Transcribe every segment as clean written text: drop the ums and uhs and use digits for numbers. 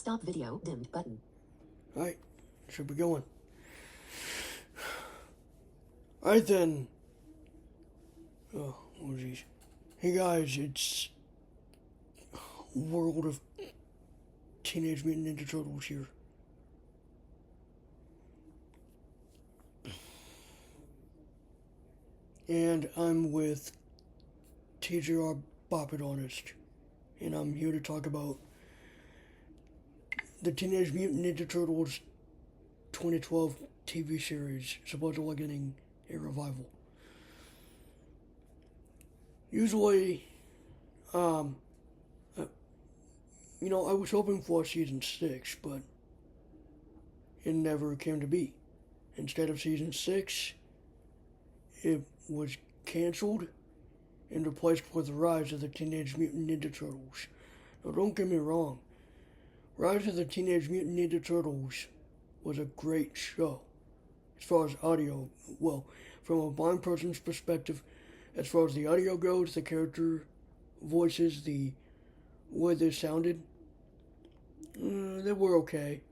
Stop video dimmed button. Alright, should be going. Alright then. Oh geez. Hey guys, it's World of Teenage Mutant Ninja Turtles here. And I'm with TGR Bopitartest. And I'm here to talk about the Teenage Mutant Ninja Turtles 2012 TV series, supposedly getting a revival. Usually, I was hoping for season 6, but it never came to be. Instead of season 6, it was canceled and replaced with Rise of the Teenage Mutant Ninja Turtles. Now, don't get me wrong. Rise of the Teenage Mutant Ninja Turtles was a great show. As far as audio, well, from a blind person's perspective, as far as the audio goes, the character voices, the way they sounded, they were okay.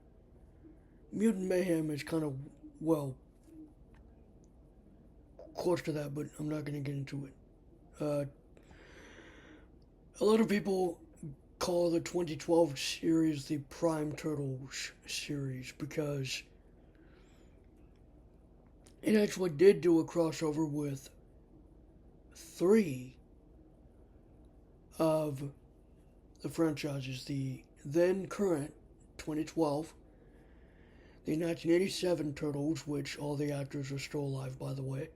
Mutant Mayhem is kind of, well, close to that, but I'm not going to get into it. A lot of people call the 2012 series the Prime Turtles series because it actually did do a crossover with 3 of the franchises. The then current 2012, the 1987 Turtles, which all the actors are still alive, by the way.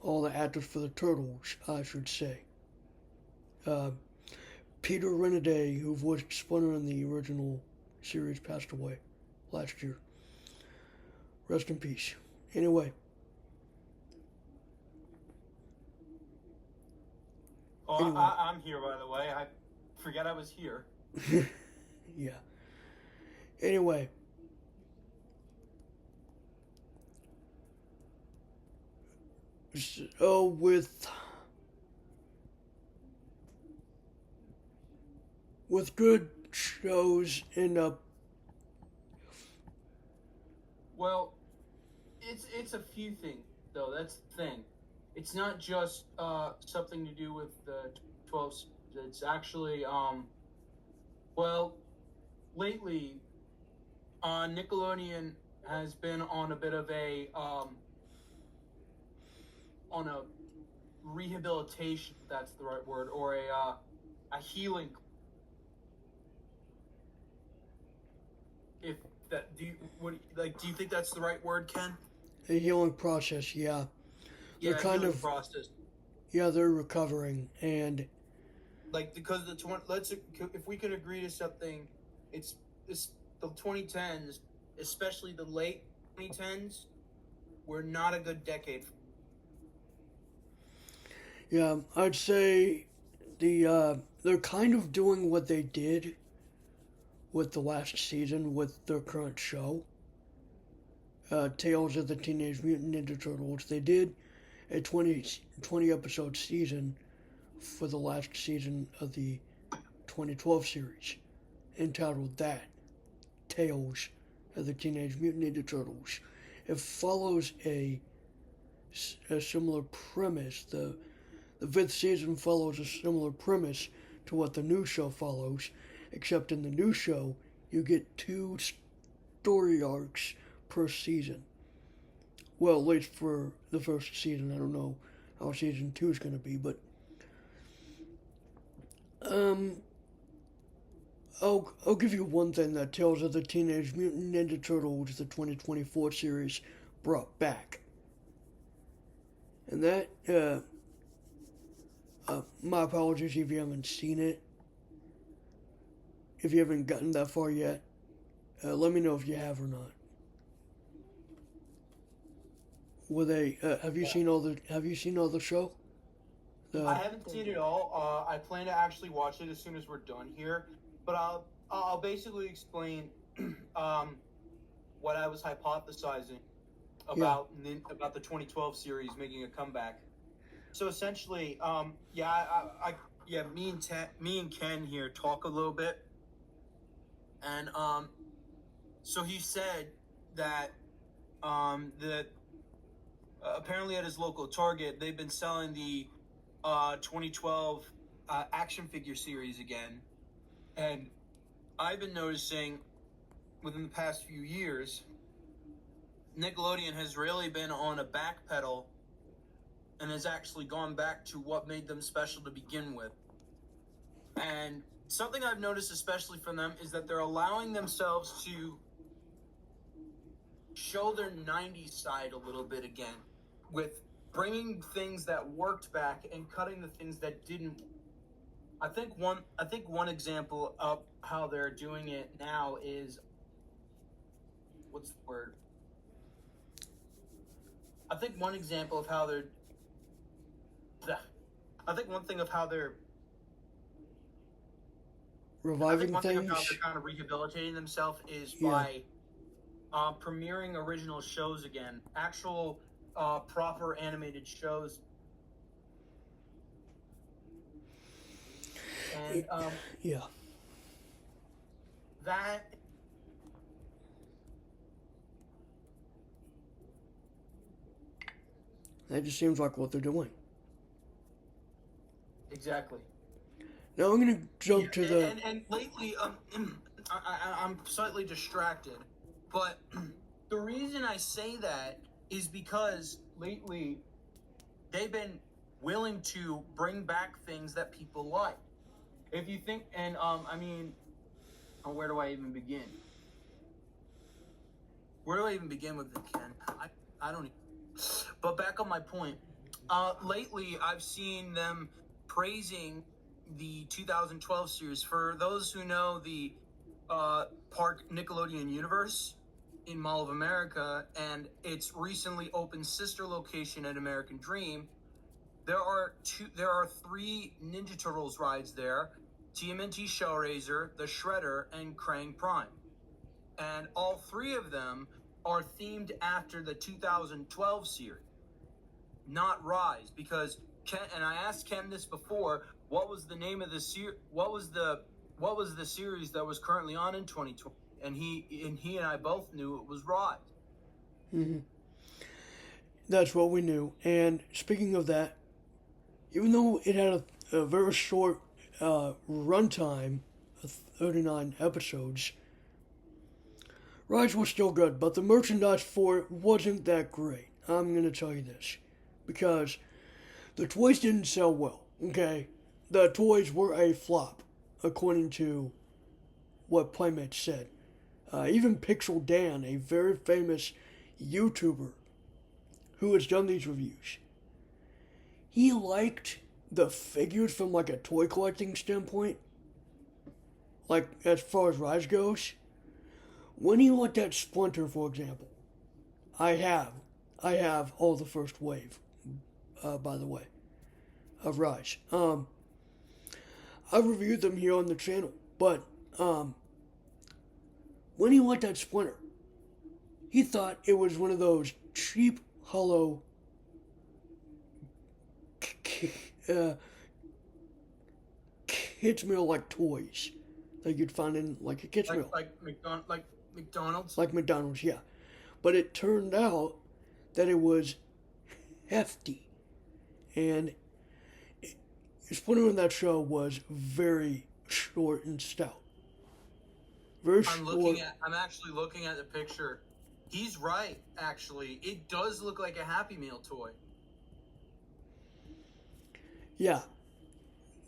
All the actors for the Turtles, I should say. Peter Renaday, who voiced Splinter in the original series, passed away last year. Rest in peace. Anyway. I'm here, by the way. I forget I was here. Yeah. Anyway. So, with good shows end up. Well, it's a few things though. That's the thing. It's not just something to do with the 12. It's actually lately, Nickelodeon has been on a bit of a on a rehabilitation. If that's the right word, or a healing. If that do you think that's the right word, Ken? A healing process, yeah. They're kind of process. Yeah, they're recovering, and because if we can agree to something, it's the 2010s, especially the late 2010s, were not a good decade. Yeah, I'd say they're kind of doing what they did with the last season with their current show, Tales of the Teenage Mutant Ninja Turtles. They did a 20 episode season for the last season of the 2012 series, entitled that, Tales of the Teenage Mutant Ninja Turtles. It follows a similar premise. The 5th season follows a similar premise to what the new show follows, except in the new show, you get 2 story arcs per season. Well, at least for the first season. I don't know how season 2 is going to be, but I'll give you one thing that Tales of the Teenage Mutant Ninja Turtles, the 2024 series, brought back. And that, my apologies if you haven't seen it. If you haven't gotten that far yet, let me know if you have or not. Were they? Have you seen all the show? I haven't seen it all. I plan to actually watch it as soon as we're done here. But I'll basically explain what I was hypothesizing about the 2012 series making a comeback. So essentially, me and Ken here talk a little bit And so he said that that apparently at his local Target they've been selling the 2012 action figure series again, and I've been noticing within the past few years, Nickelodeon has really been on a back pedal and has actually gone back to what made them special to begin with. And something I've noticed especially from them is that they're allowing themselves to show their 90s side a little bit again, with bringing things that worked back and cutting the things that didn't. I think one example of how they're doing it now is, what's the word? I think one example of how they're I think one thing of how they're Reviving one thing of things. how they're kind of rehabilitating themselves is Yeah. by premiering original shows again, actual proper animated shows. And Yeah. that That just seems like what they're doing. exactly. Now I'm gonna jump to the. And lately, I'm slightly distracted, but the reason I say that is because lately they've been willing to bring back things that people like. If you think, and I mean, where do I even begin? Where do I even begin with this, Ken? I don't even. But back on my point, lately I've seen them praising the 2012 series. For those who know the Park Nickelodeon universe in Mall of America and its recently opened sister location at American Dream, there are 3 Ninja Turtles rides there: TMNT Shellraiser, the Shredder, and Krang Prime. And all 3 of them are themed after the 2012 series, not Rise. Because Ken, and I asked Ken this before, what was the name of the series? What was the series that was currently on in 2020? And he and I both knew it was Rise. Mm-hmm. That's what we knew. And speaking of that, even though it had a very short runtime, 39 episodes, Rise was still good, but the merchandise for it wasn't that great. I'm going to tell you this. Because the toys didn't sell well, okay? The toys were a flop, according to what Playmates said. Even Pixel Dan, a very famous YouTuber who has done these reviews, he liked the figures from like a toy collecting standpoint, like as far as Rise goes. When he looked at Splinter, for example, I have all the first wave, by the way, of Rise. I've reviewed them here on the channel, but when he looked at Splinter, he thought it was one of those cheap, hollow, kids meal like toys that you'd find in like a kids meal, Like McDonald's. like McDonald's, yeah. But it turned out that it was hefty, and Splinter in that show was very short and stout. Very short. I'm actually looking at the picture. He's right, actually. It does look like a Happy Meal toy. Yeah,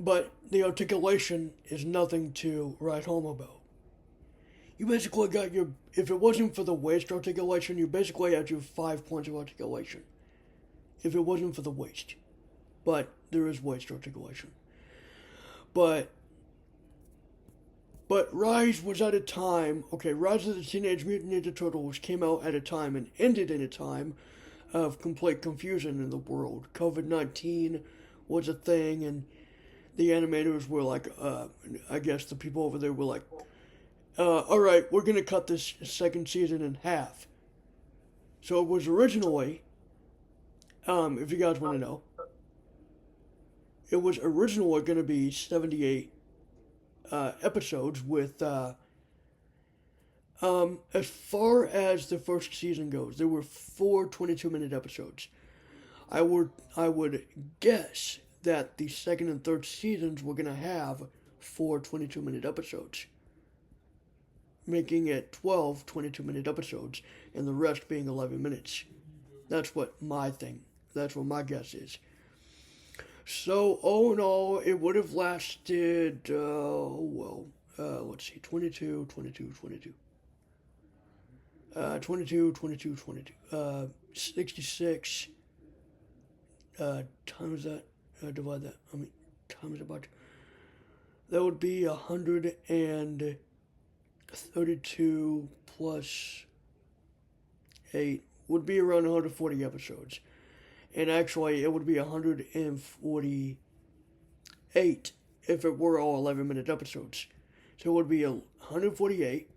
but the articulation is nothing to write home about. You basically got your, if it wasn't for the waist articulation, you basically had your 5 points of articulation. If it wasn't for the waist. But there is waist articulation. But Rise was at a time, okay, Rise of the Teenage Mutant Ninja Turtles came out at a time and ended in a time of complete confusion in the world. COVID-19 was a thing, and the animators were like, I guess the people over there were like, alright, we're going to cut this second season in half. So it was originally, if you guys want to know, it was originally going to be 78 episodes with As far as the first season goes, there were four 22-minute episodes. I would guess that the second and third seasons were gonna have four 22-minute episodes, making it 12 22-minute episodes, and the rest being 11 minutes. That's what my thing. That's what my guess is. So, all in all, it would have lasted, let's see, 22, 22, 22. 22, 22, 22. 66 times that, divide that, times about, that would be 132 plus 8, would be around 140 episodes. And actually, it would be 148 if it were all 11-minute episodes. So it would be 148.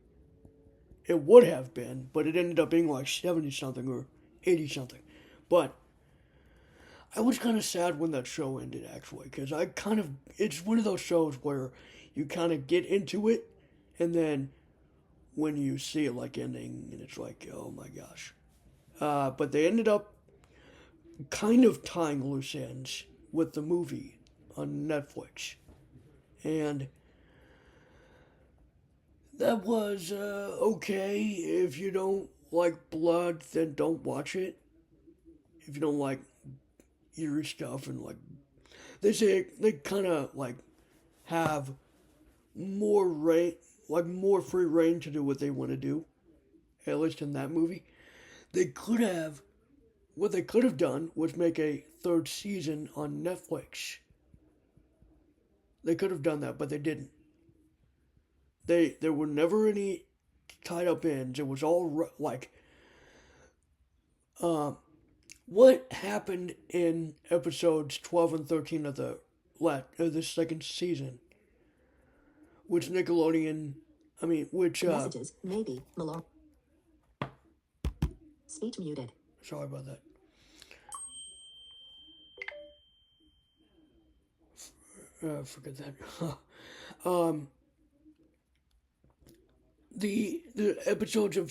It would have been, but it ended up being like 70 something or 80 something. But I was kind of sad when that show ended, actually, because it's one of those shows where you kind of get into it, and then when you see it like ending, and it's like, oh my gosh. But they ended up kind of tying loose ends with the movie on Netflix. And that was okay. If you don't like blood, then don't watch it. If you don't like eerie stuff and like, they say they kind of like have more more free reign to do what they want to do. At least in that movie, what they could have done was make a third season on Netflix. They could have done that, but they didn't. There were never any tied up ends. It was all like, what happened in episodes 12 and 13 of the second season, which Nickelodeon, Messages, maybe, Malone. Speech muted. Sorry about that. Forget that. The episodes of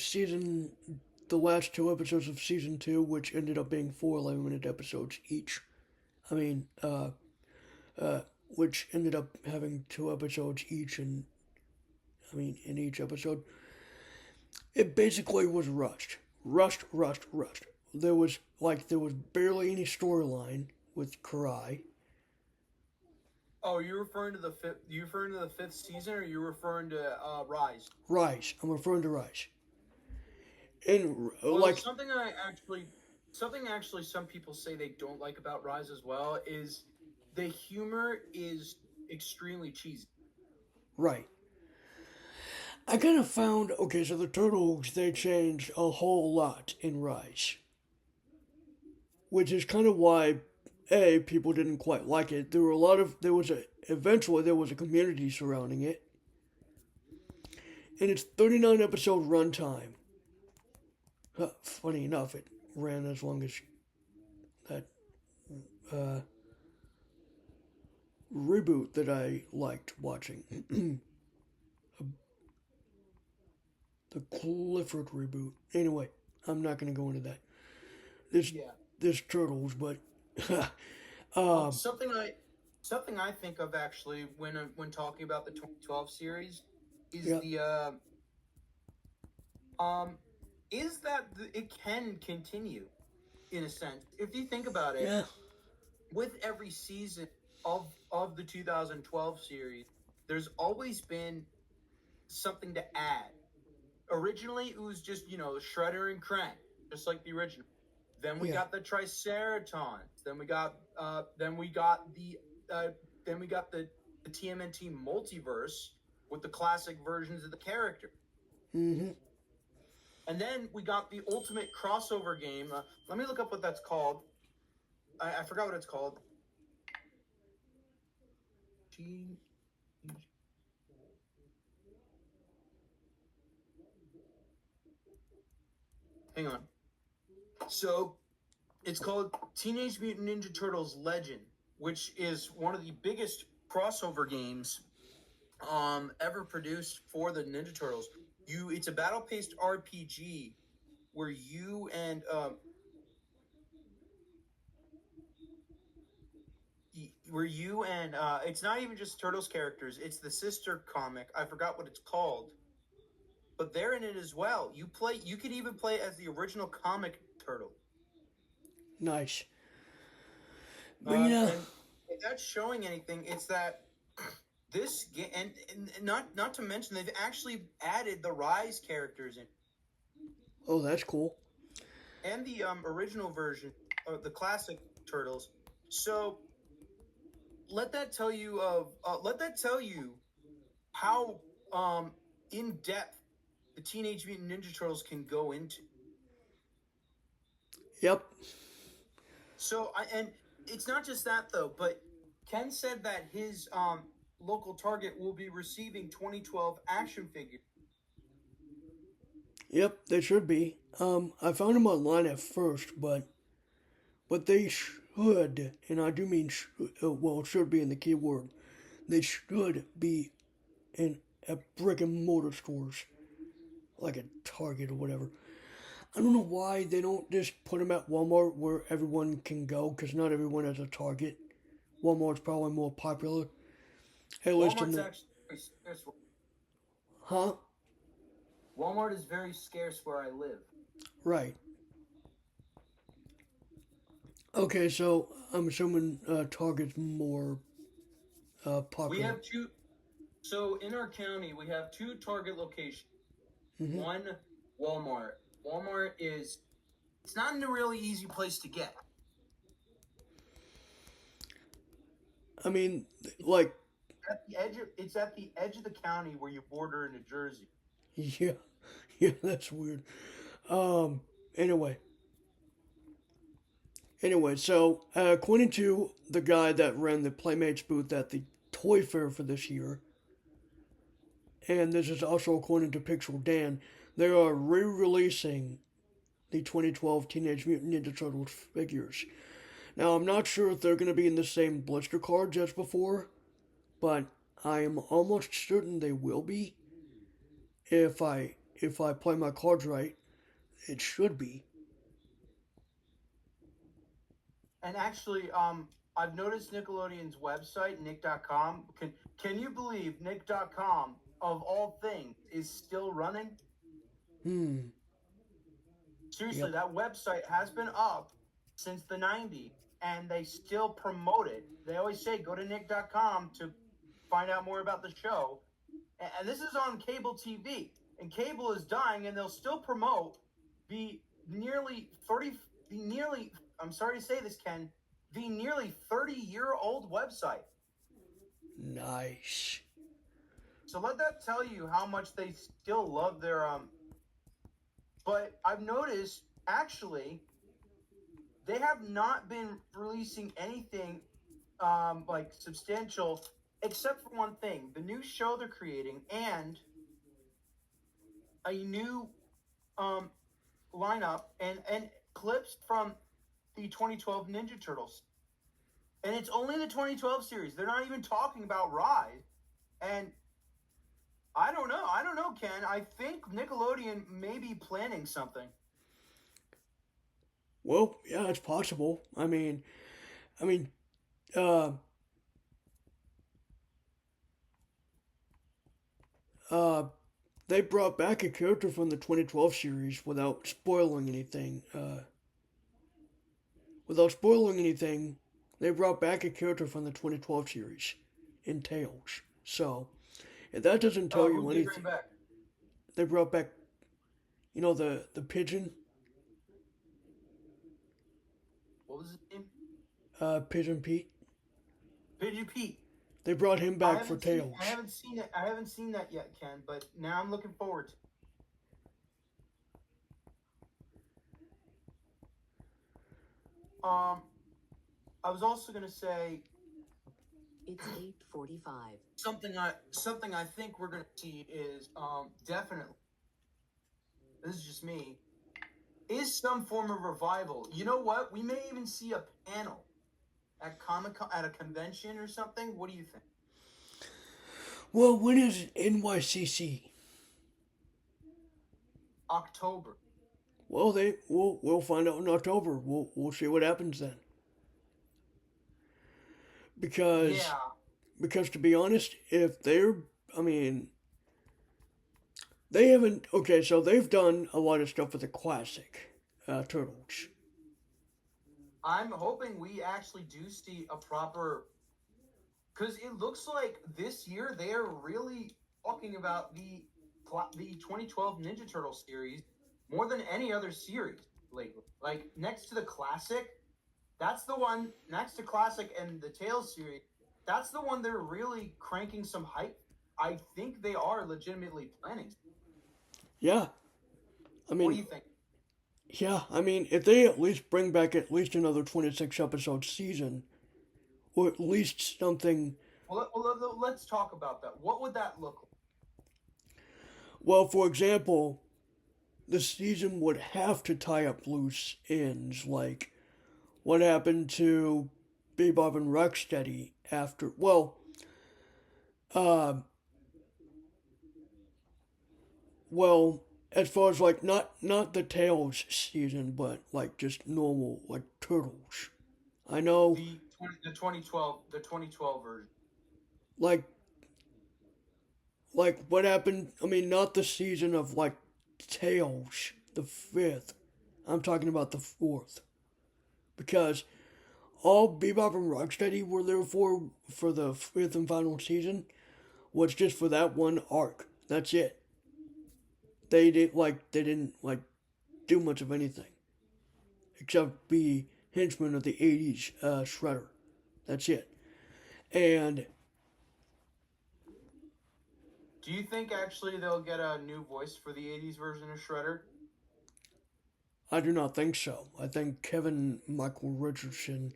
the last two episodes of season 2, which ended up being 4 11-minute episodes each. Which ended up having 2 episodes each, in each episode. It basically was rushed. Rushed. There was barely any storyline with Karai. Oh, you referring to the fifth? You referring to the 5th season, or you referring to Rise? Rise. I'm referring to Rise. And something actually some people say they don't like about Rise as well is the humor is extremely cheesy. Right. I kind of found, okay, so the Turtles, they changed a whole lot in Rise. Which is kind of why, people didn't quite like it. Eventually there was a community surrounding it. And it's 39 episode runtime. Funny enough, it ran as long as that, reboot that I liked watching. The Clifford reboot. Anyway, I'm not going to go into that. This Turtles, but something I think of actually when talking about the 2012 series is is that it can continue in a sense. If you think about it, with every season of the 2012 series, there's always been something to add. Originally, it was just, Shredder and Krang, just like the original. Then we got the Triceratons. Then we got the TMNT multiverse with the classic versions of the character. Mm-hmm. And then we got the ultimate crossover game. Let me look up what that's called. I forgot what it's called. Hang on. So, it's called Teenage Mutant Ninja Turtles Legend, which is one of the biggest crossover games ever produced for the Ninja Turtles. it's a battle-paced RPG where you and it's not even just Turtles characters, it's the sister comic. I forgot what it's called. But they're in it as well. You could even play as the original comic turtle. Nice. But yeah. And if that's showing anything, it's that this game, and not to mention they've actually added the Rise characters in. Oh, that's cool. And the original version, the classic Turtles. So let that tell you how in depth the Teenage Mutant Ninja Turtles can go into. Yep. So and it's not just that though, but Ken said that his local Target will be receiving 2012 action figures. Yep, they should be. I found them online at first, but they should, and I do mean should be in the keyword. They should be in at brick and mortar stores, like a Target or whatever. I don't know why they don't just put them at Walmart where everyone can go, because not everyone has a Target. Walmart's probably more popular. At least Walmart's actually very scarce. Huh? Walmart is very scarce where I live. Right. Okay, so I'm assuming Target's more popular. We have two. So in our county, we have two Target locations. Mm-hmm. One Walmart. Walmart it's not a really easy place to get. I mean, like It's at the edge of the county where you border New Jersey. Yeah, that's weird. Anyway, so according to the guy that ran the Playmates booth at the Toy Fair for this year, and this is also according to Pixel Dan, they are re-releasing the 2012 Teenage Mutant Ninja Turtles figures. Now, I'm not sure if they're going to be in the same blister cards as before, but I am almost certain they will be. If I play my cards right, it should be. And actually, I've noticed Nickelodeon's website, nick.com. Can you believe nick.com, of all things, is still running? Seriously, That website has been up since the 90s, and they still promote it. They always say, go to nick.com to find out more about the show. And this is on cable TV. And cable is dying, and they'll still promote I'm sorry to say this, Ken, the nearly 30-year-old website. Nice. So let that tell you how much they still love their But I've noticed, actually, they have not been releasing anything like substantial, except for one thing: the new show they're creating and a new lineup and clips from the 2012 Ninja Turtles. And it's only the 2012 series. They're not even talking about Rise. And I don't know, Ken. I think Nickelodeon may be planning something. Well, yeah, it's possible. I mean, they brought back a character from the 2012 series without spoiling anything. They brought back a character from the 2012 series in Tails. So, if that doesn't tell you anything, they brought back, the pigeon. What was his name? Pigeon Pete. Pigeon Pete. They brought him back for Tails. I haven't seen it. I haven't seen that yet, Ken. But now I'm looking forward to it. I was also gonna say it's 8:45. Something I think we're gonna see is definitely. This is just me. Is some form of revival. You know what? We may even see a panel at Comic-Con, at a convention or something. What do you think? Well, when is NYCC? October. Well, we'll find out in October. We'll see what happens then. Because Yeah, because to be honest, if they're, I mean, they haven't. Okay, so they've done a lot of stuff with the classic Turtles. I'm hoping we actually do see a proper. Because it looks like this year they are really talking about the 2012 Ninja Turtle series more than any other series lately. Like next to the classic, that's the one next to classic and the Tales series. That's the one they're really cranking some hype. I think they are legitimately planning. Yeah, I What do mean, you think? yeah, I mean, if they at least bring back at least another 26 episode season, or at least something. Let's talk about that. What would that look like? Well, for example, the season would have to tie up loose ends, like what happened to Bebop and Rocksteady after. Uh, well, as far as like not the Tails season, but like just normal like Turtles. I know, The 2012 version. like what happened. I mean, not the season of like Tails, the fifth. I'm talking about the fourth because all Bebop and Rocksteady were there for the fifth and final season was just for that one arc. That's it. They didn't do much of anything except be henchmen of the '80s Shredder. That's it. And Do you think actually they'll get a new voice for the 80s version of Shredder? I do not think so. I think Kevin Michael Richardson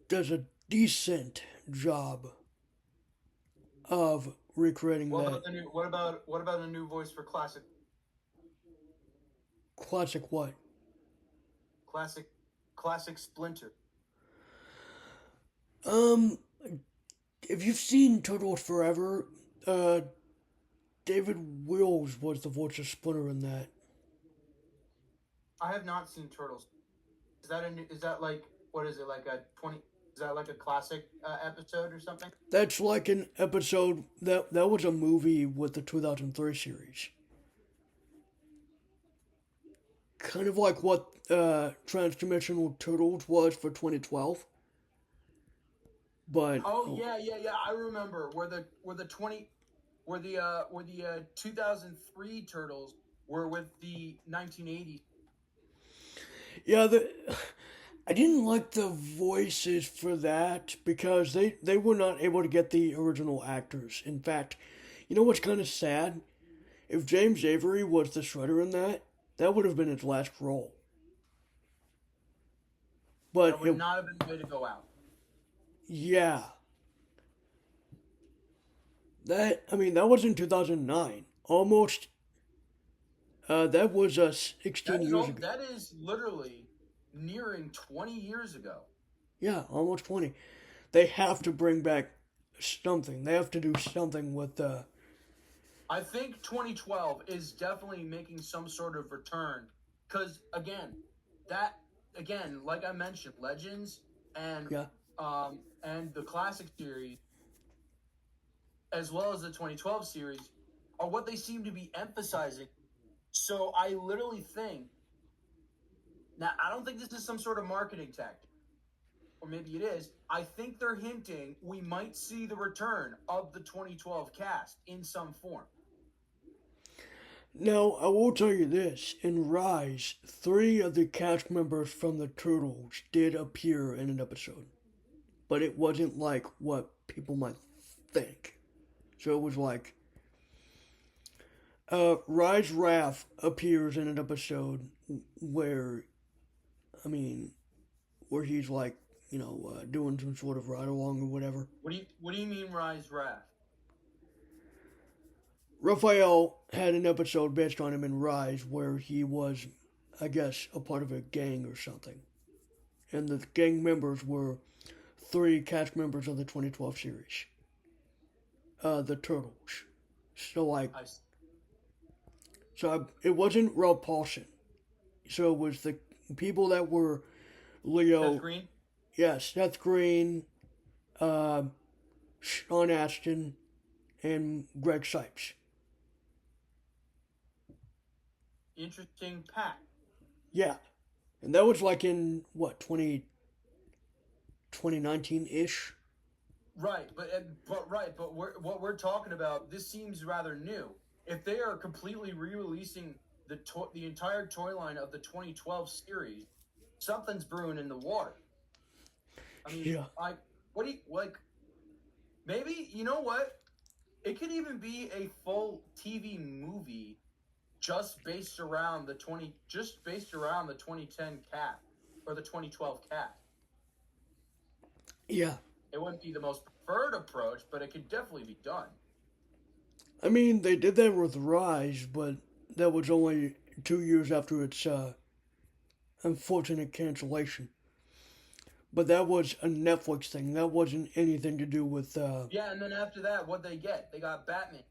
does a decent job of recreating What that about the new what about a new voice for classic what? classic classic Splinter? Um, if you've seen Turtles Forever, uh, David Wills was the voice of Splinter in that. I have not seen Turtles. Is that like what is it like a 20? Is that like a classic episode or something? That's like an episode that was a movie with the 2003 series. Kind of like what Transdimensional Turtles was for 2012. But Oh yeah. I remember where the 2003 Turtles were with the 1980s. yeah, I didn't like the voices for that because they were not able to get the original actors. In fact, you know what's kind of sad? If James Avery was the Shredder in that, that would have been his last role. But That would not have been the way to go out. yeah, that was in 2009. Almost. That was 16 years ago. That is literally nearing 20 years ago. Yeah, almost 20. They have to bring back something. They have to do something with I think 2012 is definitely making some sort of return because like I mentioned, Legends yeah. and the classic series as well as the 2012 series are what they seem to be emphasizing. So I literally think now I don't think this is some sort of marketing tactic, or maybe it is. I think they're hinting we might see the return of the 2012 cast in some form. Now, I will tell you this. In Rise, 3 of the cast members from the Turtles did appear in an episode. But it wasn't like what people might think. So it was like Rise Raph appears in an episode where, I mean, where he's like, doing some sort of ride along or whatever. What do you mean Rise Wrath? Raphael had an episode based on him in Rise where he was, I guess, a part of a gang or something. And the gang members were 3 cast members of the 2012 series. The Turtles. So it wasn't Rob Paulson. So it was the people that were Leo. Seth Green. Yeah, Seth Green, uh, Sean Astin, and Greg Sipes. Interesting pack. Yeah. And that was like in, what, 2019-ish? Right, but what we're talking about, this seems rather new. If they are completely re-releasing the entire toy line of the 2012 series, something's brewing in the water. I mean, Yeah. what do you like? Maybe, you know what? It could even be a full TV movie just based around the 2010 cat or the 2012 cat. Yeah. It wouldn't be the most preferred approach, but it could definitely be done. I mean, they did that with Rise, but that was only 2 years after its unfortunate cancellation. But that was a Netflix thing. That wasn't anything to do with. Yeah, and then after that, what'd they get? They got Batman.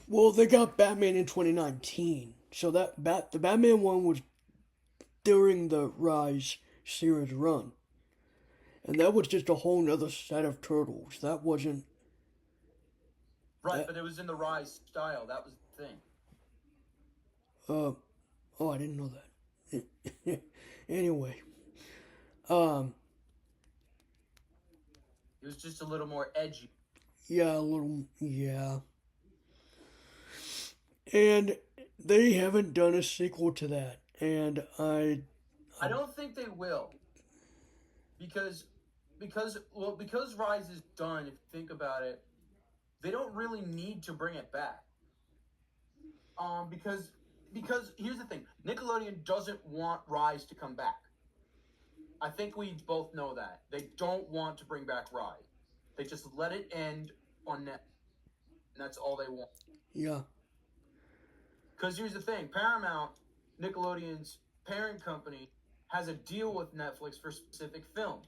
Well, they got Batman in 2019. So the Batman one was during the Rise series run. And that was just a whole nother set of turtles. That wasn't. Right, but it was in the Rise style. That was the thing. Oh, I didn't know that. Anyway. It was just a little more edgy. Yeah, a little. Yeah. And they haven't done a sequel to that. And I don't think they will. Because Rise is done, if you think about it, they don't really need to bring it back. Because here's the thing, Nickelodeon doesn't want Rise to come back. I think we both know that. They don't want to bring back Rise. They just let it end on net. And that's all they want. Yeah. Because here's the thing, Paramount, Nickelodeon's parent company, has a deal with Netflix for specific films.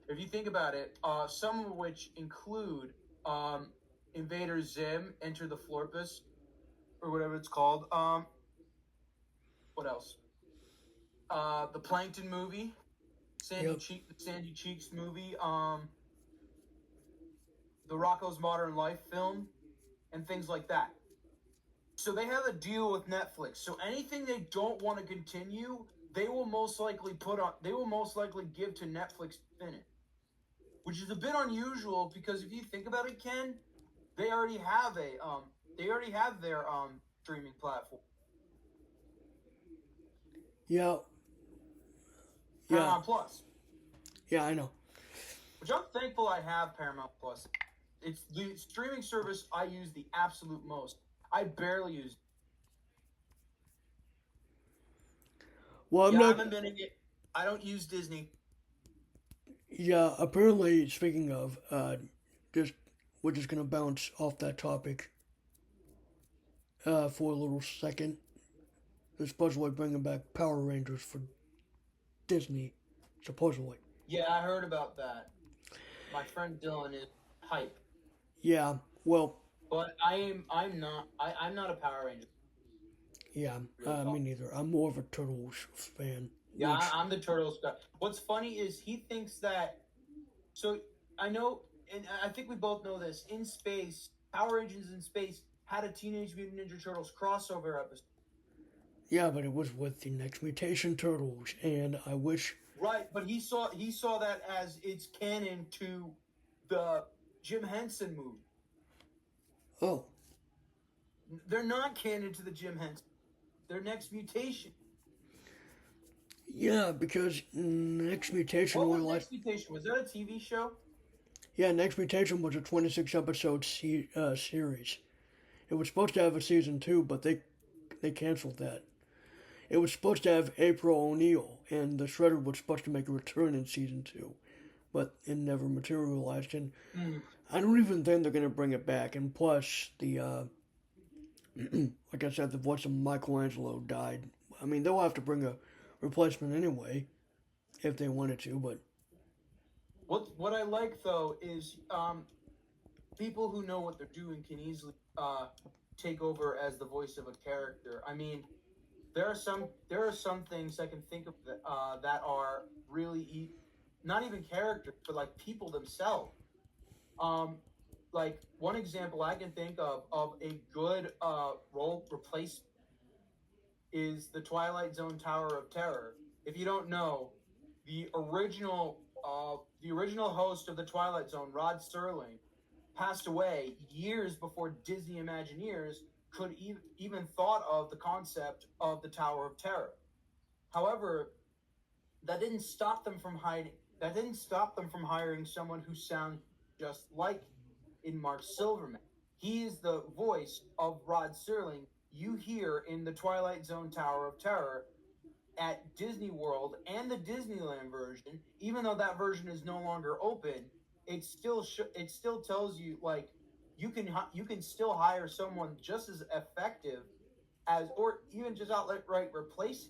If you think about it, some of which include Invader Zim, Enter the Florpus, or whatever it's called. What else? The Plankton movie, Sandy Cheeks movie, the Rocko's Modern Life film, and things like that. So they have a deal with Netflix. So anything they don't want to continue, they will most likely give to Netflix to finish. Which is a bit unusual because if you think about it, Ken, they already have their streaming platform. Yeah. Paramount Plus. Yeah, I know. Which I'm thankful I have Paramount Plus. It's the streaming service I use the absolute most. I barely use it. Well, I'm admitting it. I don't use Disney. Yeah, apparently, speaking of, we're just gonna bounce off that topic for a little second. They're supposedly bringing back Power Rangers for Disney, supposedly. Yeah, I heard about that. My friend Dylan is hype. Yeah, well. But I'm not a Power Ranger. Yeah, me neither. I'm more of a Turtles fan. Yeah, I'm the Turtles guy. What's funny is he thinks that. So I know, and I think we both know this. In space, Power Rangers in space had a Teenage Mutant Ninja Turtles crossover episode. Yeah, but it was with the Next Mutation Turtles, and I wish. Right, but he saw that as it's canon to the Jim Henson movie. Oh. They're not canon to the Jim Henson. They're Next Mutation. Yeah, because Next Mutation was Next Mutation? Was that a TV show? Yeah, Next Mutation was a 26-episode series. It was supposed to have a season 2, but they canceled that. It was supposed to have April O'Neil, and the Shredder was supposed to make a return in season 2, but it never materialized. And I don't even think they're going to bring it back. And plus, like I said, the voice of Michelangelo died. I mean, they'll have to bring a replacement anyway, if they wanted to, but... What I like, though, is people who know what they're doing can easily take over as the voice of a character. I mean, there are some things I can think of that are really not even characters, but like people themselves. Um, like one example I can think of a good role replacement is the Twilight Zone Tower of Terror. If you don't know, the original host of the Twilight Zone, Rod Serling, passed away years before Disney Imagineers could even thought of the concept of the Tower of Terror. However, that didn't stop them from hiding. That didn't stop them from hiring someone who sounds just like in Mark Silverman. He is the voice of Rod Serling you hear in the Twilight Zone Tower of Terror at Disney World and the Disneyland version. Even though that version is no longer open, it still tells you like you can still hire someone just as effective as, or even just outright replace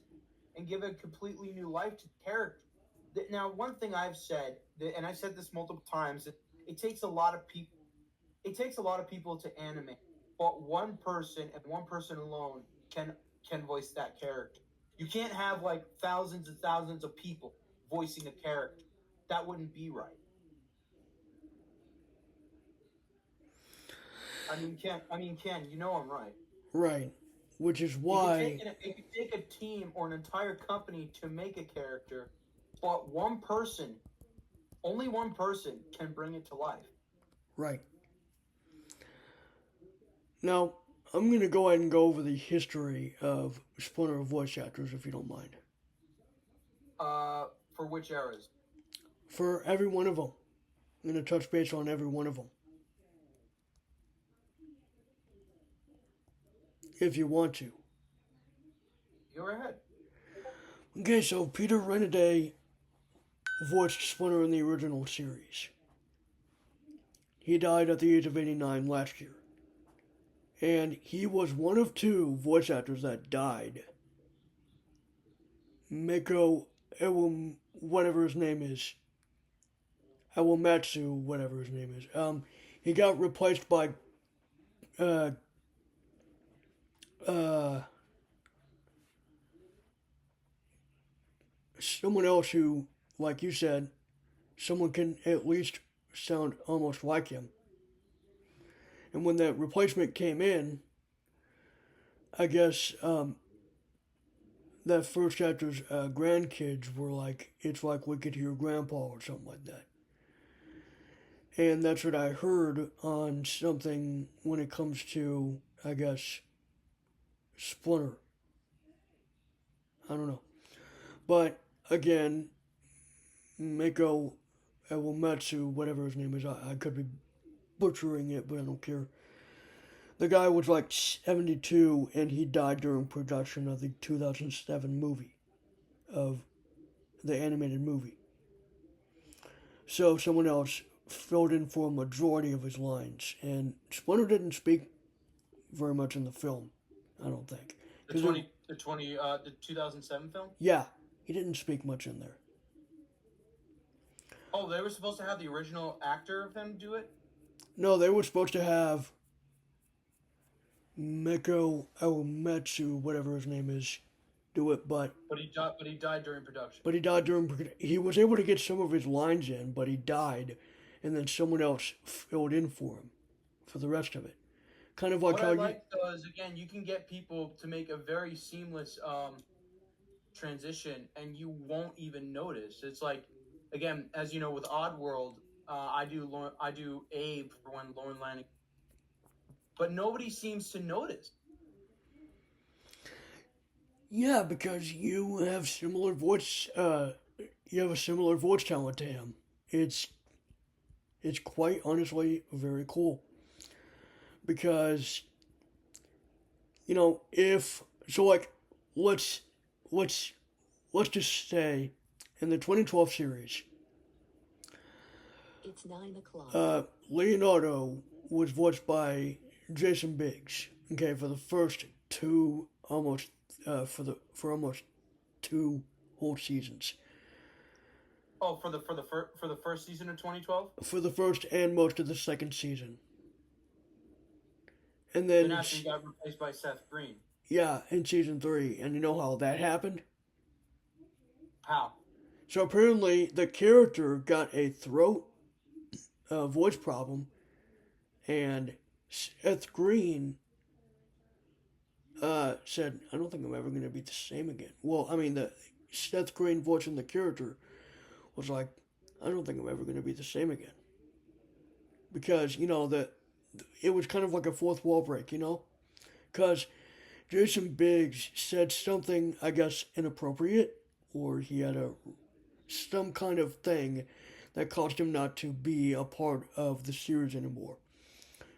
and give a completely new life to the character. Now, one thing I've said, and I said this multiple times, it takes a lot of people. It takes a lot of people to animate, but one person and one person alone can voice that character. You can't have like thousands and thousands of people voicing a character. That wouldn't be right. Ken, you know I'm right. Right. Which is why... It could take a team or an entire company to make a character, but one person, only one person can bring it to life. Right. Now, I'm going to go ahead and go over the history of Splinter voice actors, if you don't mind. For which eras? For every one of them. I'm going to touch base on every one of them. If you want to. Go ahead. Okay, so Peter Renaday voiced Splinter in the original series. He died at the age of 89 last year. And he was one of two voice actors that died. Miko whatever his name is. Iwamatsu, whatever his name is. He got replaced by someone else who, like you said, someone can at least sound almost like him. And when that replacement came in, I guess that first actor's grandkids were like, it's like we could hear Grandpa or something like that. And that's what I heard on something when it comes to, I guess, Splinter. I don't know. But, again, Miko Iwamatsu, whatever his name is, I could be butchering it, but I don't care. The guy was like 72, and he died during production of the 2007 movie, of the animated movie. So someone else filled in for a majority of his lines, and Splinter didn't speak very much in the film, I don't think. The 2007 film? Yeah, he didn't speak much in there. Oh, they were supposed to have the original actor of him do it? No, they were supposed to have Miko Iwamatsu, whatever his name is, do it, but he died during production. But he died during. He was able to get some of his lines in, but he died, and then someone else filled in for him for the rest of it. Kind of like what how I like though is, again, you can get people to make a very seamless transition, and you won't even notice. It's like, again, as you know, with Oddworld, I do Abe for when Lauren Lanning, but nobody seems to notice. Yeah, because you have similar voice. You have a similar voice talent to him. It's quite honestly very cool. Because, you know, if so, like, let's just say, in the 2012 series, It's 9 o'clock. Leonardo was voiced by Jason Biggs. Okay, for the first two almost almost 2 whole seasons. Oh, for the first season of 2012. For the first and most of the second season. And Then then, after he got replaced by Seth Green. yeah, in season 3. And you know how that happened? How? So apparently, the character got a throat voice problem, and Seth Green said, "I don't think I'm ever going to be the same again." Well, I mean, the Seth Green voicing the character was like, "I don't think I'm ever going to be the same again," because it was kind of like a fourth wall break, because Jason Biggs said something, I guess, inappropriate, or he had some kind of thing that caused him not to be a part of the series anymore.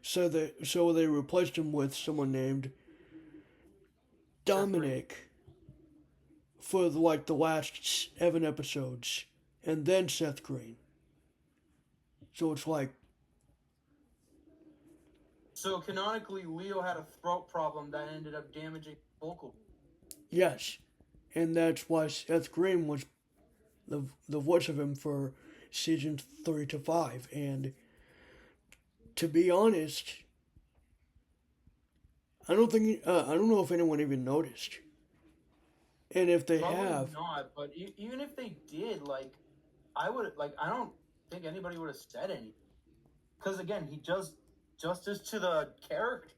So they replaced him with someone named Dominic for the last 7 episodes, and then Seth Green. So it's like, So canonically, Leo had a throat problem that ended up damaging vocal. yes, and that's why Seth Green was the voice of him for season 3 to 5. And to be honest, I don't know if anyone even noticed. And if they Probably have, not, but even if they did, I don't think anybody would have said anything. Because again, he does justice to the character.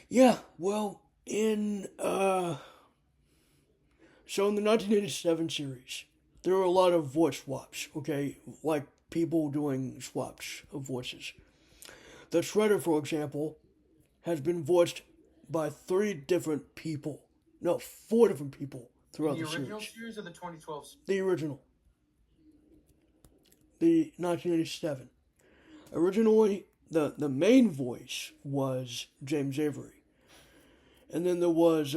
yeah, well, so in the 1987 series, there were a lot of voice swaps, okay? Like people doing swaps of voices. The Shredder, for example, has been voiced by 3 different people. No, 4 different people throughout The the original series. series or the 2012 series? The original. The 1987. Originally, the main voice was James Avery. And then there was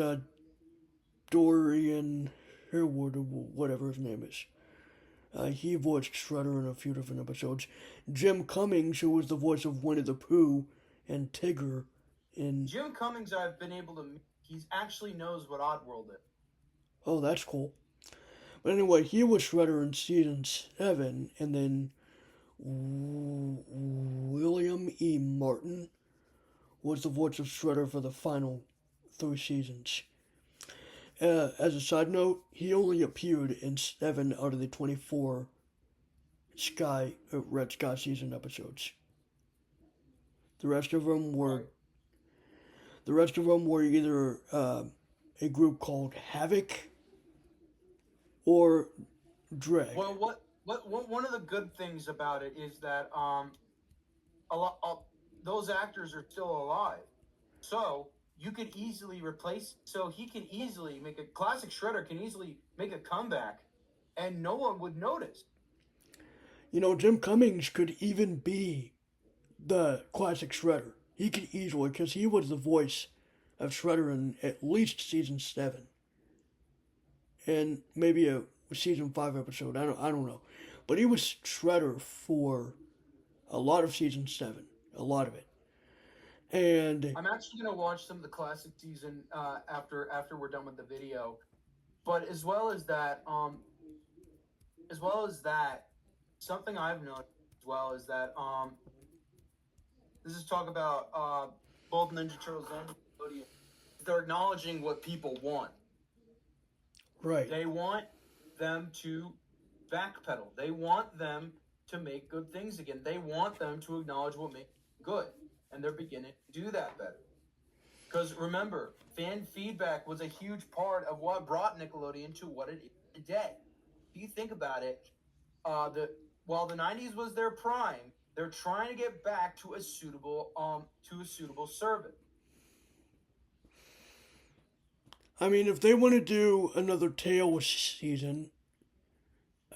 Dorian Harewood, or whatever his name is. He voiced Shredder in a few different episodes. Jim Cummings, who was the voice of Winnie the Pooh and Tigger in... Jim Cummings, I've been able to meet. He actually knows what Oddworld is. Oh, that's cool. But anyway, he was Shredder in season 7, and then William E. Martin was the voice of Shredder for the final 3 seasons. As a side note, he only appeared in 7 out of the 24 Red Sky season episodes. The rest of them were either a group called Havoc or Dreg. Well, one of the good things about it is that those actors are still alive, so you could easily replace. So he can easily make a classic Shredder can easily make a comeback, and no one would notice. Jim Cummings could even be the classic Shredder. He could easily, because he was the voice of Shredder in at least season 7, and maybe a season 5 episode. I don't know, but he was Shredder for a lot of season 7, a lot of it. And I'm actually gonna watch some of the classic season after we're done with the video. But as well as that, something I've noticed as well is that this is talk about both Ninja Turtles and Nickelodeon. They're acknowledging what people want. right, They want them to backpedal. They want them to make good things again. They want them to acknowledge what makes good. And they're beginning to do that better. Because remember, fan feedback was a huge part of what brought Nickelodeon to what it is today. If you think about it, while the 90s was their prime, they're trying to get back to a suitable service. I mean, if they want to do another Tales season,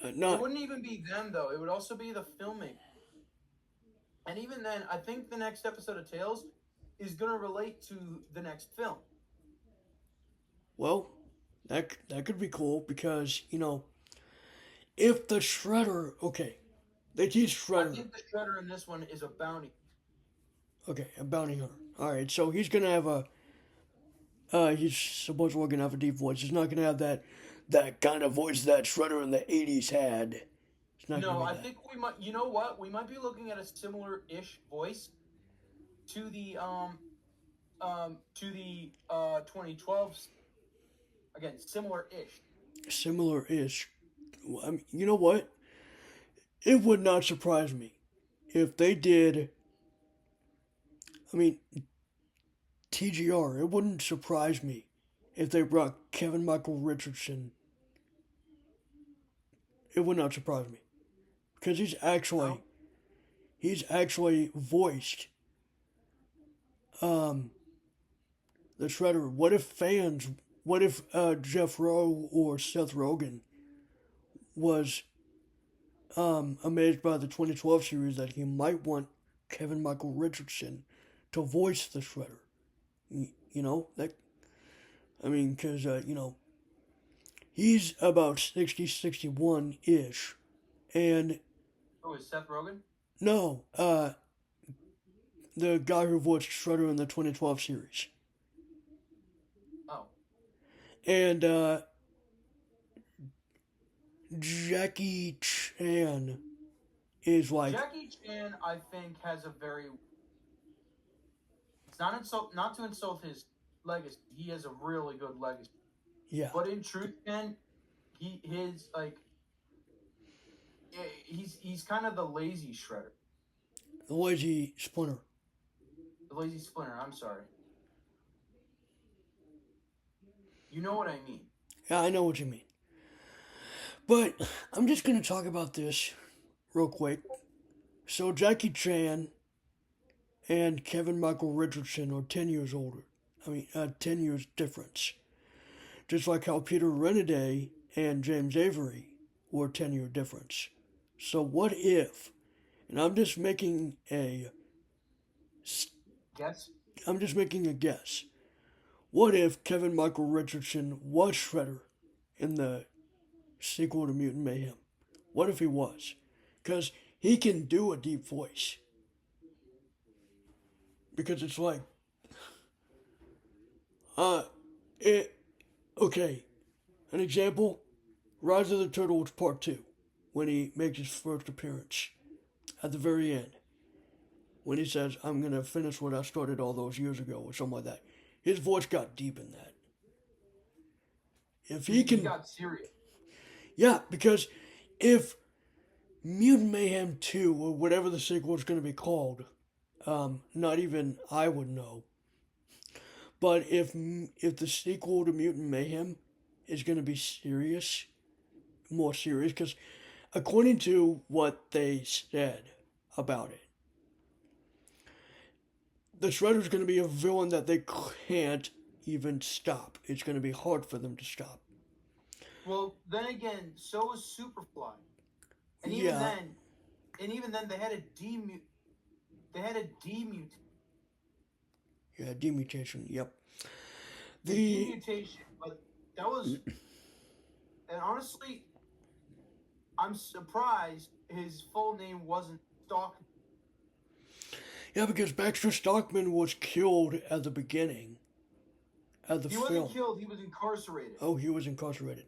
It wouldn't even be them, though. It would also be the filming. And even then, I think the next episode of Tales is going to relate to the next film. Well, that could be cool because, if the Shredder, okay, they teach Shredder. I think the Shredder in this one is a bounty. Okay, a bounty hunter. All right, so he's gonna have he's supposedly gonna have a deep voice. He's not gonna have that kind of voice that Shredder in the '80s had. It's not No, gonna be I that. think we might. You know what? We might be looking at a similar-ish voice, to the 2012. Again, similar-ish. Similar-ish. I mean, you know what? It would not surprise me if they did. I mean, TGR. It wouldn't surprise me if they brought Kevin Michael Richardson. It would not surprise me because No? he's actually voiced um, the Shredder. What if Jeff Rowe or Seth Rogen was amazed by the 2012 series that he might want Kevin Michael Richardson to voice the Shredder? You know that. I mean, because he's about 60, 61 ish, and Oh, is Seth Rogen? no, the guy who voiced Shredder in the 2012 series. Oh. And Jackie Chan is like, Jackie Chan, I think, has a very. It's not to insult his legacy. He has a really good legacy. yeah, But in truth, Ken, his like he's kind of the lazy Shredder, the lazy Splinter. the lazy Splinter. I'm sorry. You know what I mean. Yeah, I know what you mean. But I'm just gonna talk about this real quick. So Jackie Chan and Kevin Michael Richardson are 10 years older. 10 years difference. Just like how Peter Renaday and James Avery were 10-year difference. So what if, and Guess. I'm just making a guess. What if Kevin Michael Richardson was Shredder in the sequel to Mutant Mayhem? What if he was? Because he can do a deep voice. Because it's like, okay, an example, Rise of the Turtles Part 2, when he makes his first appearance, at the very end, when he says, I'm going to finish what I started all those years ago, or something like that. His voice got deep in that. If he He can, got serious. yeah, because if Mutant Mayhem 2, or whatever the sequel is going to be called, not even I would know, but if the sequel to Mutant Mayhem is going to be serious, more serious, because according to what they said about it, the Shredder's going to be a villain that they can't even stop. It's going to be hard for them to stop. Well, then again, so is Superfly, and Yeah. even then, they had a demute. They had a demute. Yeah, demutation. Yep. The demutation, but that was, and honestly, I'm surprised his full name wasn't Stockman. Yeah, because Baxter Stockman was killed at the beginning of the He film. wasn't killed. He was incarcerated. Oh, he was incarcerated.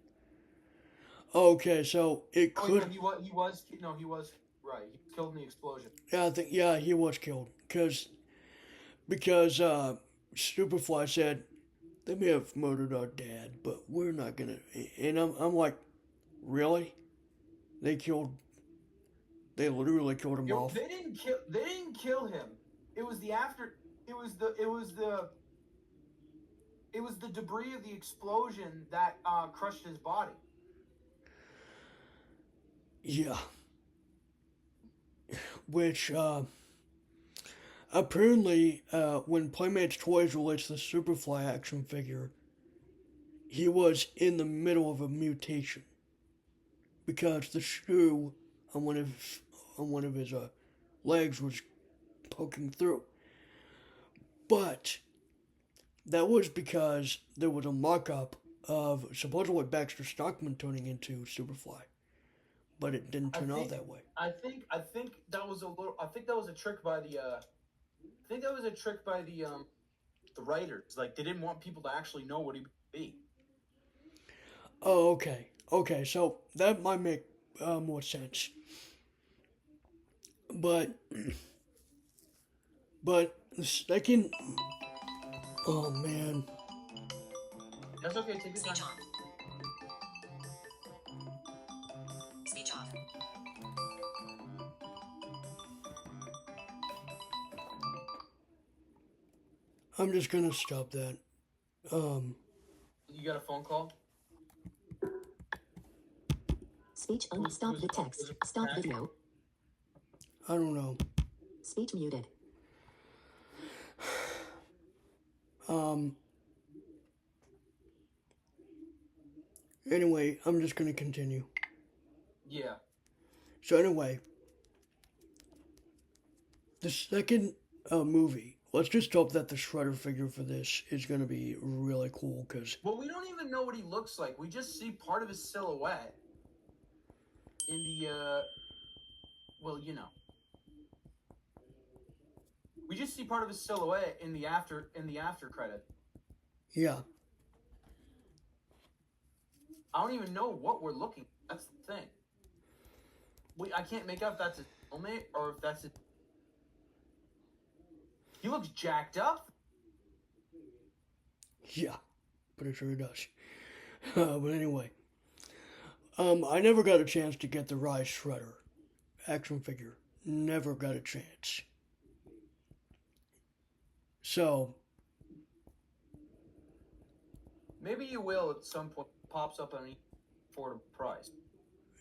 Okay, so it Oh, could. no, he was. No, he was right. He was killed in the explosion. Yeah, I think. Yeah, he was killed because Superfly said they may have murdered our dad, but we're not gonna. And I'm like, really? They killed. They literally killed him off. They didn't kill. They didn't kill him. It was the after. It was the. It was the. It was the debris of the explosion that crushed his body. Yeah. Which apparently, when Playmates Toys released the Superfly action figure, he was in the middle of a mutation because the shoe on one of his legs was poking through. But that was because there was a mock-up of supposedly Baxter Stockman turning into Superfly, but it didn't turn out that way. I think that was a little. I think that was a trick by the. I think that was a trick by the writers. Like they didn't want people to actually know what he would be. Oh, okay. Okay, so that might make more sense. But the second. Oh man. That's okay. Take your time. Speech off. I'm just gonna stop that. You got a phone call? Speech on. Stop the text. Stop video. I don't know. Speech muted. Anyway, I'm just gonna continue. Yeah. So anyway, the second movie. Let's just hope that the Shredder figure for this is gonna be really cool, because Well, we don't even know what he looks like. We just see part of his silhouette in the well, you know. We just see part of his silhouette in the after credit. yeah, I don't even know what we're looking at. That's the thing. I can't make out if that's his helmet or if that's his... He looks jacked up. yeah, pretty sure it does. But anyway, I never got a chance to get the Rise Shredder action figure. Never got a chance. So Maybe you will at some point. Pops up on an affordable price.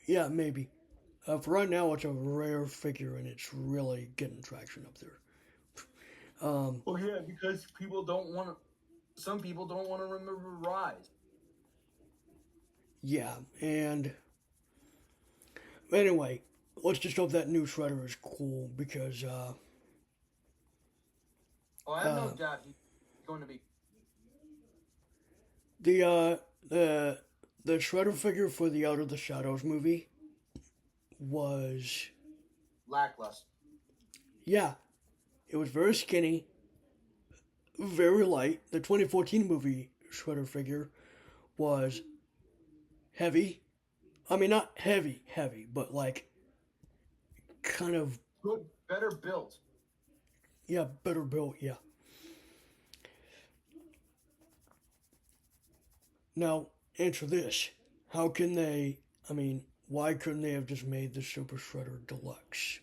yeah, maybe. For right now, it's a rare figure, and it's really getting traction up there. Well, yeah, because people don't want to. Some people don't want to remember Rise. Yeah, and anyway, let's just hope that new Shredder is cool, because Oh, I have no doubt he's going to be. the Shredder figure for the Out of the Shadows movie was, Lackluster. yeah, it was very skinny, very light. The 2014 movie Shredder figure was heavy. I mean, not heavy, but like kind of, Good, better built. yeah, better built, yeah. Now, answer this. How can they, I mean, why couldn't they have just made the Super Shredder Deluxe?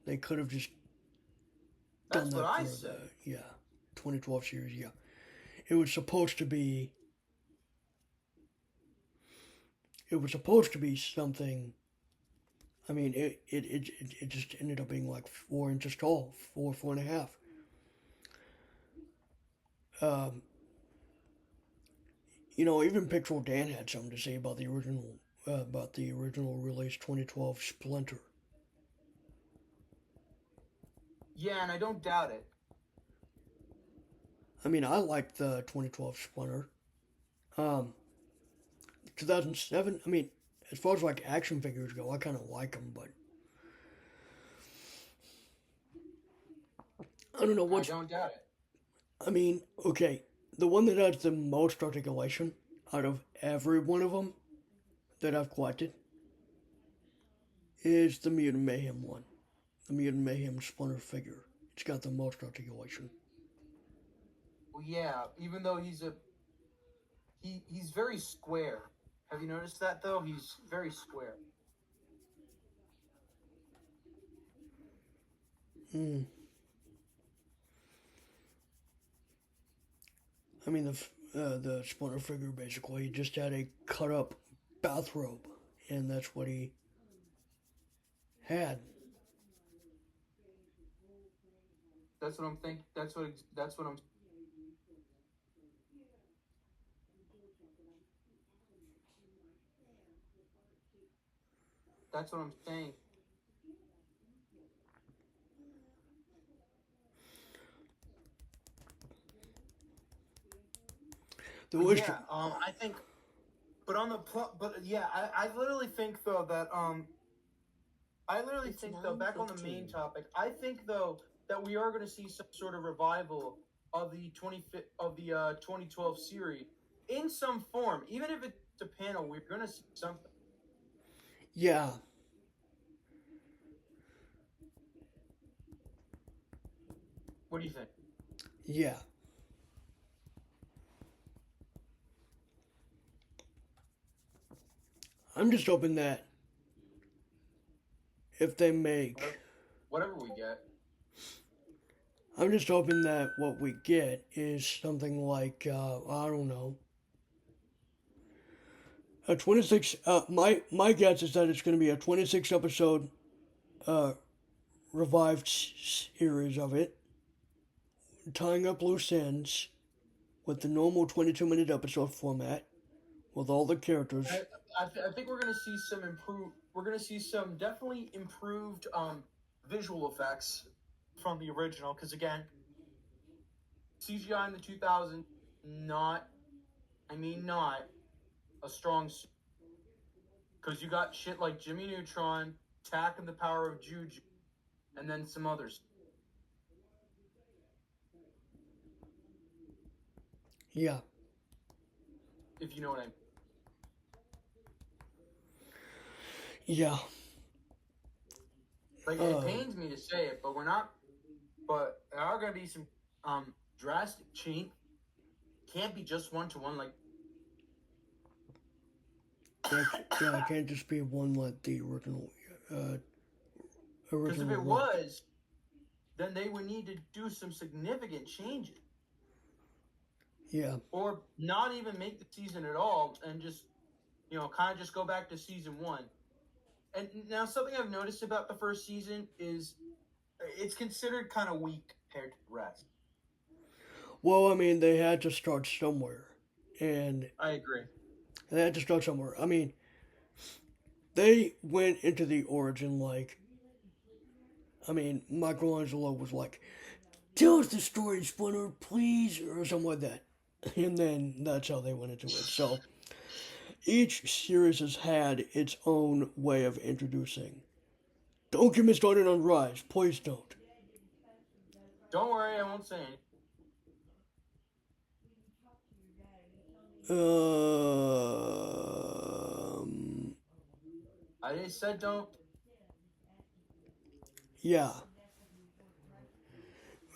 They could have just done That's that what I for said. the, 2012 series, yeah. It was supposed to be something. I mean, it just ended up being like 4 inches tall, 4.5. Even Pixel Dan had something to say about the original release 2012 Splinter. Yeah, and I don't doubt it. I mean, I like the 2012 Splinter. 2007. I mean, as far as like action figures go, I kind of like them, but I don't know I don't doubt it. I mean, okay, the one that has the most articulation out of every one of them that I've collected is the Mutant Mayhem one. The Mutant Mayhem Splinter figure. It's got the most articulation. Well, yeah, even though he's very square. Have you noticed that though? He's very square. I mean, the Splinter figure basically just had a cut up bathrobe, and that's what he had. That's what I'm thinking. That's what I'm. That's what I'm saying. I think, but on the I literally think though that back on the main topic, I think though that we are going to see some sort of revival of the 2012 series in some form, even if it's a panel. We're going to see something. Yeah. What do you think? Yeah. I'm just hoping that if they make, Whatever we get. I'm just hoping that what we get is something like, I don't know, a 26. My guess is that it's going to be a 26 episode uh, revived series of it, tying up loose ends with the normal 22-minute episode format, with all the characters. I think we're gonna see some improve. We're gonna see some definitely improved visual effects from the original. Because again, CGI in the 2000s, not a strong. Because you got shit like Jimmy Neutron, Tack and the Power of Juju, and then some others. Yeah. If you know what I mean. Yeah. Like, it pains me to say it, but we're not. But there are going to be some drastic change. Can't be just one-to-one. Like, Yeah, it can't just be one like the original. because if it was, then they would need to do some significant changes. Yeah. Or not even make the season at all and just, kind of just go back to season one. And now something I've noticed about the first season is it's considered kind of weak compared to the rest. Well, I mean, they had to start somewhere. And I agree. they had to start somewhere. I mean, they went into the origin like, I mean, Michelangelo was like, tell us the story, Splinter, please, or something like that. And then that's how they went into it. So each series has had its own way of introducing. Don't get me started on Rise. Please don't. Don't worry, I won't say anything. I just said don't. Yeah.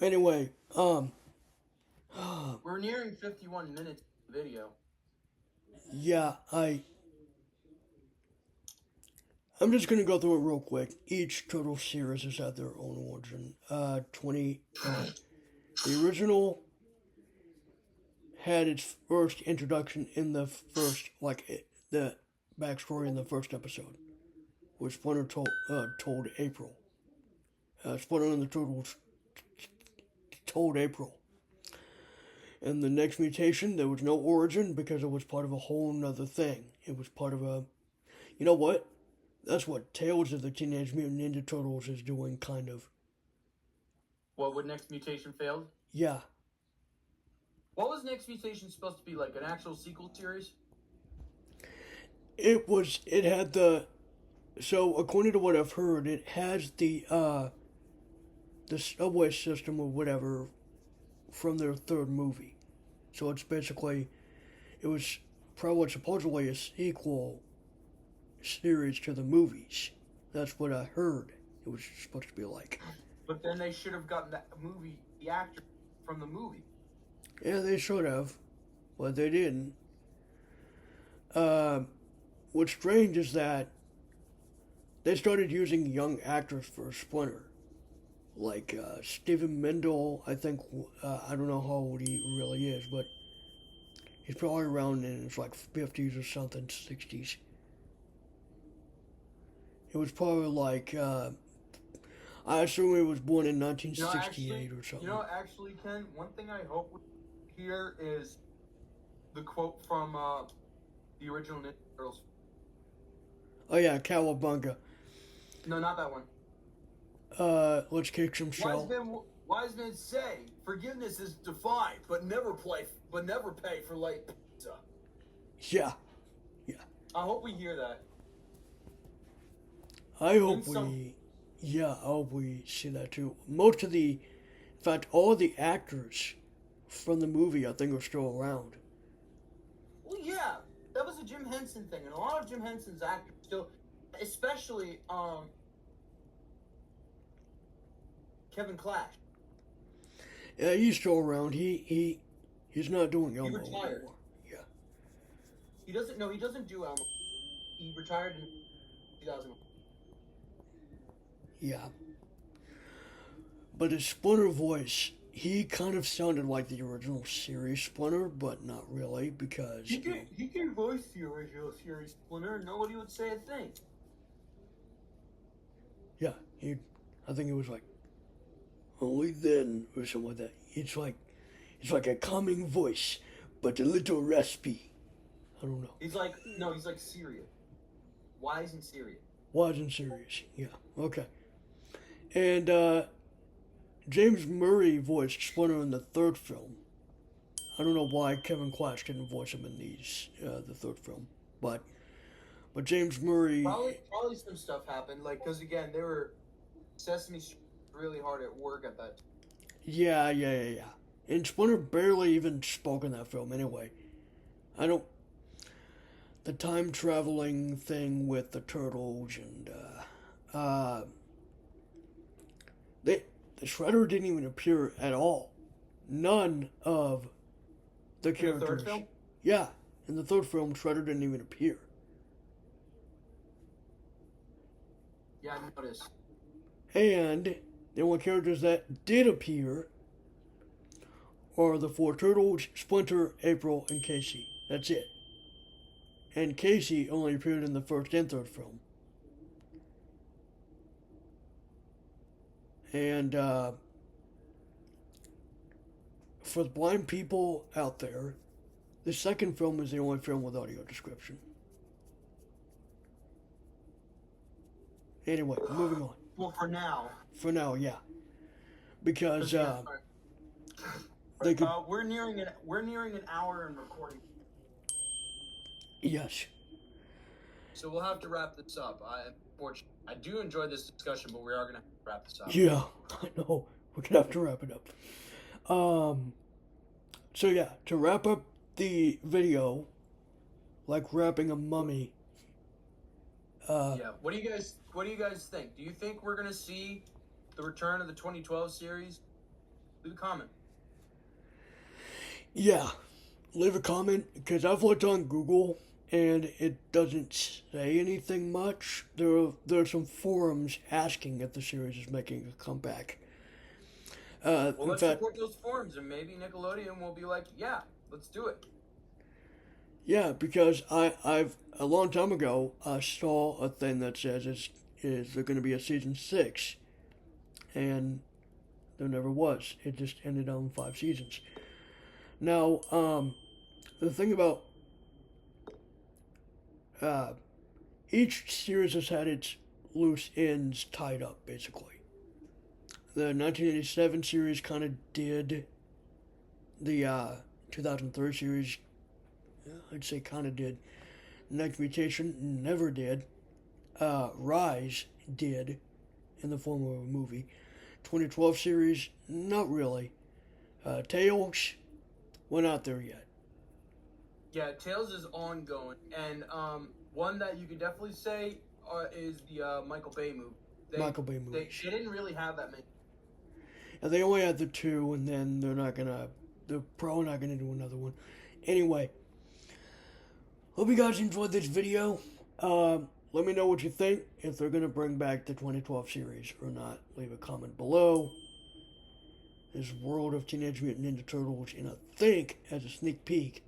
Anyway, We're nearing 51 minutes video. yeah, I'm just gonna go through it real quick. Each Turtle series has had their own origin. The original had its first introduction in the first, the backstory in the first episode, which Splinter told April. Splinter and the Turtles told April. And the next mutation, there was no origin because it was part of a whole nother thing. It was part of a... You know what? That's what Tales of the Teenage Mutant Ninja Turtles is doing, kind of. What next mutation failed? Yeah. What was next mutation supposed to be, like an actual sequel series? It had the... So, according to what I've heard, it has the subway system or whatever from their third movie. So it's basically... It was probably supposedly a sequel series to the movies. That's what I heard it was supposed to be like. But then they should have gotten the actor from the movie. Yeah, they should have, but they didn't. What's strange is that they started using young actors for Splinter. Like Stephen Mendel, I think, I don't know how old he really is, but he's probably around in his 50s or something, 60s. It was probably I assume he was born in 1968 or something. Actually, Ken, one thing I hope we hear is the quote from the original Ninja Turtles. Oh yeah, Cowabunga. No, not that one. Let's kick some shell. Wise men say forgiveness is defined, but never pay for late pizza. Yeah. I hope we hear that. I hope we see that too. In fact, all the actors from the movie, I think, are still around. Well, yeah, that was a Jim Henson thing, and a lot of Jim Henson's actors still, especially Kevin Clash. He's still around. He's not doing Elmo retired. anymore. Yeah. He doesn't. No, he doesn't do Elmo. He retired in 2000. Yeah. But his Splinter voice, he kind of sounded like the original series Splinter, but not really because He can voice the original series Splinter, and nobody would say a thing. yeah, I think it was like only then or something like that. It's like a calming voice, but a little raspy. I don't know. He's like serious. Wise and serious. Wise and serious. Yeah. Okay. And James Murray voiced Splinter in the third film. I don't know why Kevin Clash didn't voice him in the third film, but James Murray. Probably some stuff happened, like because again they were Sesame Street really hard at work at that. Yeah. And Splinter barely even spoke in that film anyway. The time traveling thing with the turtles and the Shredder didn't even appear at all. None of the characters. In the third film? Yeah, in the third film, Shredder didn't even appear. Yeah, I noticed. And the only characters that did appear are the four turtles, Splinter, April, and Casey. That's it. And Casey only appeared in the first and third film. And for the blind people out there, the second film is the only film with audio description. Anyway, moving on. Well, for now. For now, yeah. Because they could. We're nearing an hour in recording. Yes. So we'll have to wrap this up. I do enjoy this discussion, but we are gonna have to wrap this up. Yeah, I know. We're gonna have to wrap it up. So yeah, to wrap up the video, like wrapping a mummy. Yeah. What do you guys think? Do you think we're gonna see the return of the 2012 series? Leave a comment. Yeah, leave a comment because I've looked on Google and it doesn't say anything much. There are some forums asking if the series is making a comeback. Well, let's support those forums, and maybe Nickelodeon will be like, "Yeah, let's do it." Yeah, because I've a long time ago I saw a thing that says is there going to be a season 6, and there never was. It just ended on 5 seasons. Now, the thing about each series has had its loose ends tied up, basically. The 1987 series kind of did. The 2003 series, I'd say kind of did. Next Mutation never did. Rise did, in the form of a movie. 2012 series, not really. Tales, we're not there yet. Yeah, Tales is ongoing, and one that you could definitely say is the Michael Bay movie. Michael Bay movie. They didn't really have that many. And they only had the 2, and then they're probably not gonna do another one. Anyway, hope you guys enjoyed this video. Let me know what you think, if they're gonna bring back the 2012 series or not. Leave a comment below. This World of Teenage Mutant Ninja Turtles, and I think, as a sneak peek,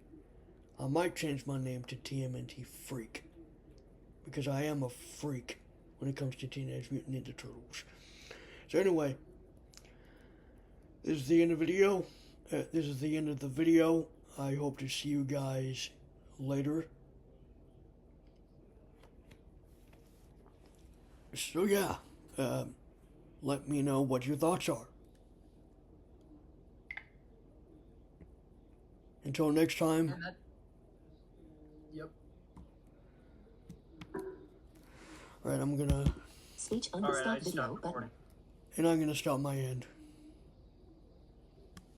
I might change my name to TMNT Freak. Because I am a freak when it comes to Teenage Mutant Ninja Turtles. So anyway, this is the end of the video. This is the end of the video. I hope to see you guys later. So yeah, let me know what your thoughts are. Until next time. Yep. Alright, I'm gonna... Speech on the stop video button. And I'm gonna stop my end.